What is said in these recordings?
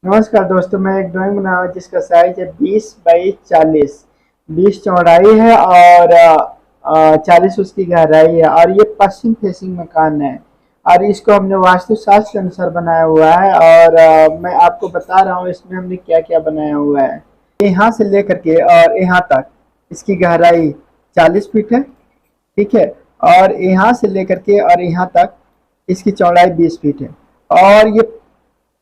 नमस्कार दोस्तों, मैं एक ड्राइंग बना हूँ जिसका साइज है 20 बाई 40। 20 चौड़ाई है और 40 उसकी गहराई है और ये पश्चिम फेसिंग मकान है। और इसको हमने वास्तुशास्त्र के अनुसार बनाया हुआ है और मैं आपको बता रहा हूँ इसमें हमने क्या क्या बनाया हुआ है। यहाँ से लेकर के और यहाँ तक इसकी गहराई 40 फीट है। ठीक है। और यहाँ से लेकर के और यहाँ तक इसकी चौड़ाई 20 फीट है। और ये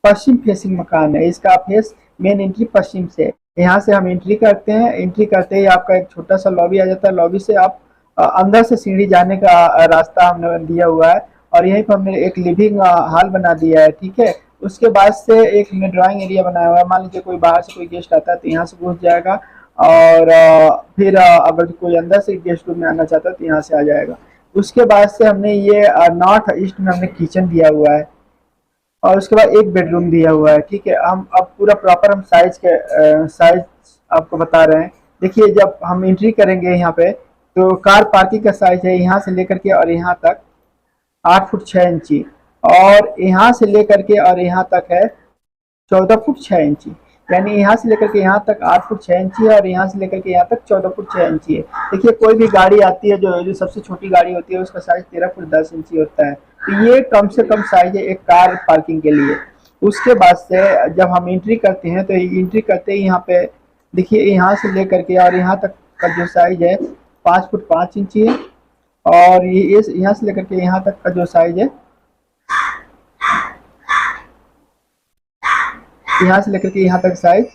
पश्चिम फेसिंग मकान है। इसका फेस मेन एंट्री पश्चिम से है। यहाँ से हम एंट्री करते हैं। एंट्री करते ही आपका एक छोटा सा लॉबी आ जाता है। लॉबी से आप अंदर से सीढ़ी जाने का रास्ता हमने दिया हुआ है। और यहीं पर हमने एक लिविंग हॉल बना दिया है। ठीक है। उसके बाद से एक हमने ड्राइंग एरिया बनाया हुआ है। मान लीजिए कोई बाहर से कोई गेस्ट आता है तो यहाँ से घुस जाएगा। और फिर अगर कोई अंदर से गेस्ट रूम में आना चाहता है तो यहाँ से आ जाएगा। उसके बाद से हमने ये नॉर्थ ईस्ट में हमने किचन दिया हुआ है। और उसके बाद एक बेडरूम दिया हुआ है। ठीक है। हम अब पूरा प्रॉपर हम साइज आपको बता रहे हैं। देखिए, जब हम एंट्री करेंगे यहाँ पे तो कार पार्किंग का साइज है यहाँ से लेकर के और यहाँ तक 8 फुट 6 इंची। और यहाँ से लेकर के और यहाँ तक है 14 फुट 6 इंची। यानी यहाँ से लेकर के यहाँ तक 8 फुट 6 इंची है और यहाँ से लेकर के यहाँ तक 14 फुट 6 इंची है। देखिए, कोई भी गाड़ी आती है जो जो सबसे छोटी गाड़ी होती है उसका साइज 13 फुट 10 इंची होता है। तो ये कम से कम साइज है एक कार पार्किंग के लिए। उसके बाद से जब हम एंट्री करते हैं तो एंट्री करते ही यहाँ पे देखिए, यहाँ से लेकर के और यहाँ तक का जो साइज है 5 फुट 5 इंची है। और ये यहाँ से लेकर के यहाँ तक का जो साइज है, यहाँ से लेकर के यहाँ तक साइज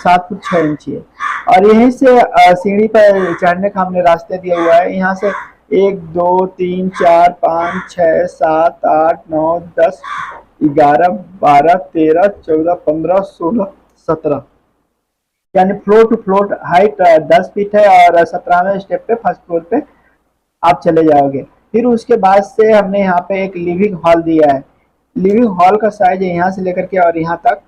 7 फुट 6 इंची है। और यहीं से सीढ़ी पर चढ़ने का हमने रास्ते दिया हुआ है। यहाँ से 1 2 3 4 5 6 7 8 9 10 11 12 13 14 15 16 यानी floor to floor height 10 feet है। और 17वें स्टेप पे फर्स्ट फ्लोर पे आप चले जाओगे। फिर उसके बाद से हमने यहाँ पे एक लिविंग हॉल दिया है। लिविंग हॉल का साइज है यहाँ से लेकर के और यहाँ तक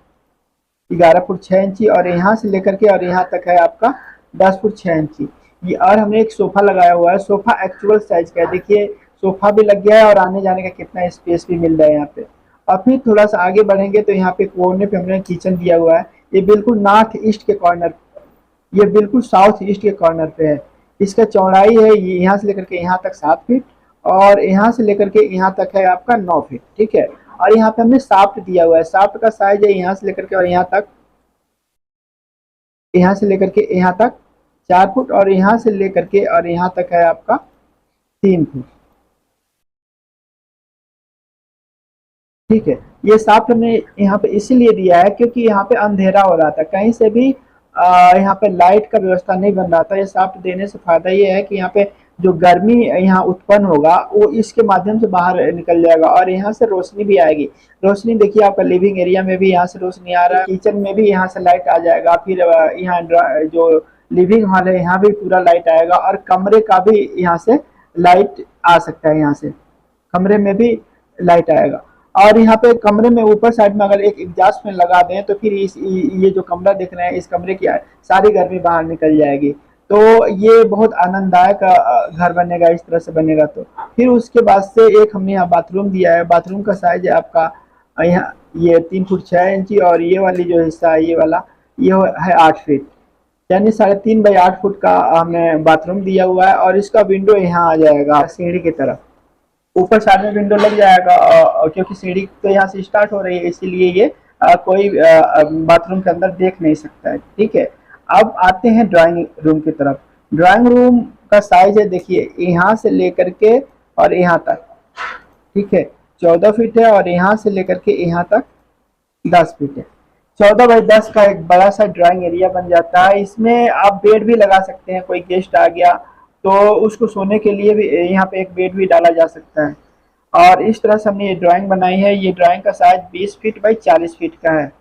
11 फुट 6 इंची। और यहाँ से लेकर के और यहाँ तक है आपका 10 फुट 6 इंची। ये और हमने एक सोफा लगाया हुआ है। सोफा एक्चुअल साइज का है। देखिए, सोफा भी लग गया है और आने जाने का कितना स्पेस भी मिल रहा है यहाँ पे। और फिर थोड़ा सा आगे बढ़ेंगे तो यहाँ पे कोने पे हमने किचन दिया हुआ है। ये बिल्कुल नॉर्थ ईस्ट के कॉर्नर, ये बिल्कुल साउथ ईस्ट के कॉर्नर पे है। इसका चौड़ाई है यहाँ से लेकर के यहाँ तक 7 फीट। और यहाँ से लेकर के यहाँ तक है आपका 9 फीट। ठीक है। और यहाँ पे हमने साफ्ट दिया हुआ है। साफ्ट का साइज है यहाँ से लेकर के और यहाँ से लेकर के यहाँ तक 4 फुट। और यहाँ से लेकर के और यहाँ तक है आपका 3 फुट। ठीक है। ये साफ्ट हमने यहाँ पे इसीलिए दिया है क्योंकि यहाँ पे अंधेरा हो रहा था, कहीं से भी यहाँ पे लाइट का व्यवस्था नहीं बन रहा था। ये साफ्ट देने से फायदा ये है कि यहाँ पे जो गर्मी यहाँ उत्पन्न होगा वो इसके माध्यम से बाहर निकल जाएगा और यहाँ से रोशनी भी आएगी। रोशनी देखिए, आपका लिविंग एरिया में भी यहाँ से रोशनी आ रहा है, किचन में भी यहाँ से लाइट आ जाएगा। फिर यहाँ जो लिविंग हॉल है यहाँ भी पूरा लाइट आएगा और कमरे का भी यहाँ से लाइट आ सकता है। यहाँ से कमरे में भी लाइट आएगा। और यहाँ पे कमरे में ऊपर साइड में अगर एक एग्जॉस्ट फैन लगा दें तो फिर ये जो कमरा देख रहे हैं इस कमरे की सारी गर्मी बाहर निकल जाएगी। तो ये बहुत आनंददायक घर बनेगा इस तरह से बनेगा। तो फिर उसके बाद से एक हमने यहाँ बाथरूम दिया है। बाथरूम का साइज है आपका यहाँ ये 3 फुट 6 इंची। और ये वाली जो हिस्सा है ये वाला ये है 8 फीट, यानी 3.5 बाई 8 फुट का हमने बाथरूम दिया हुआ है। और इसका विंडो यहाँ आ जाएगा सीढ़ी की तरफ, ऊपर साइड में विंडो लग जाएगा। क्योंकि सीढ़ी तो यहाँ से स्टार्ट हो रही है इसीलिए ये कोई बाथरूम के अंदर देख नहीं सकता है। ठीक है। अब आते हैं ड्राइंग रूम की तरफ। ड्राइंग रूम का साइज है देखिए, यहाँ से लेकर के और यहाँ तक, ठीक है, 14 फीट है। और यहाँ से लेकर के यहाँ तक 10 फीट है। 14 बाई 10 का एक बड़ा सा ड्राइंग एरिया बन जाता है। इसमें आप बेड भी लगा सकते हैं, कोई गेस्ट आ गया तो उसको सोने के लिए भी यहाँ पे एक बेड भी डाला जा सकता है। और इस तरह से हमने ये ड्राइंग बनाई है। ये ड्राइंग का साइज 20 फीट बाई 40 फीट का है।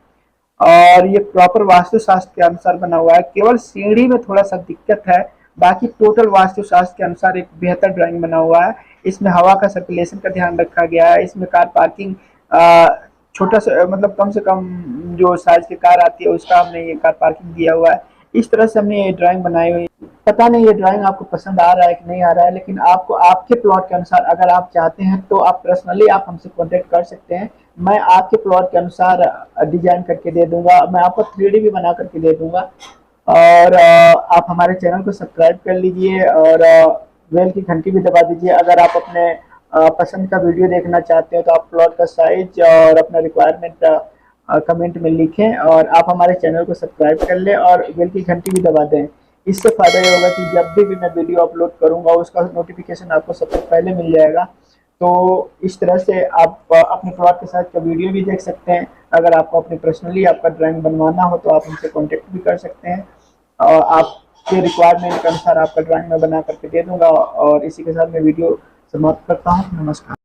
और ये प्रॉपर वास्तुशास्त्र के अनुसार बना हुआ है। केवल सीढ़ी में थोड़ा सा दिक्कत है, बाकी टोटल वास्तुशास्त्र के अनुसार एक बेहतर ड्राइंग बना हुआ है। इसमें हवा का सर्कुलेशन का ध्यान रखा गया है। इसमें कार पार्किंग छोटा सा मतलब कम से कम जो साइज की कार आती है उसका हमने ये कार पार्किंग दिया हुआ है। इस तरह से हमने ये ड्राइंग बनाई हुई। पता नहीं ये ड्राइंग आपको पसंद आ रहा है कि नहीं आ रहा है, लेकिन आपको आपके प्लॉट के अनुसार अगर आप चाहते हैं तो आप पर्सनली आप हमसे कॉन्टेक्ट कर सकते हैं। मैं आपके प्लॉट के अनुसार डिजाइन करके दे दूंगा, मैं आपको 3D भी बना करके दे दूंगा। और आप हमारे चैनल को सब्सक्राइब कर लीजिए और बेल की घंटी भी दबा दीजिए। अगर आप अपने पसंद का वीडियो देखना चाहते हैं तो आप प्लॉट का साइज और अपना रिक्वायरमेंट कमेंट में लिखें और आप हमारे चैनल को सब्सक्राइब कर लें और बेल की घंटी भी दबा दें। इससे फ़ायदा ये होगा कि जब भी मैं वीडियो अपलोड करूंगा उसका नोटिफिकेशन आपको सबसे पहले मिल जाएगा। तो इस तरह से आप अपने प्लॉट के साथ का वीडियो भी देख सकते हैं। अगर आपको अपनी पर्सनली आपका ड्राइंग बनवाना हो तो आप हमसे कॉन्टेक्ट भी कर सकते हैं और आपके रिक्वायरमेंट के अनुसार आपका ड्राइंग मैं बना करके दे दूंगा। और इसी के साथ मैं वीडियो समाप्त करता हूँ। नमस्कार।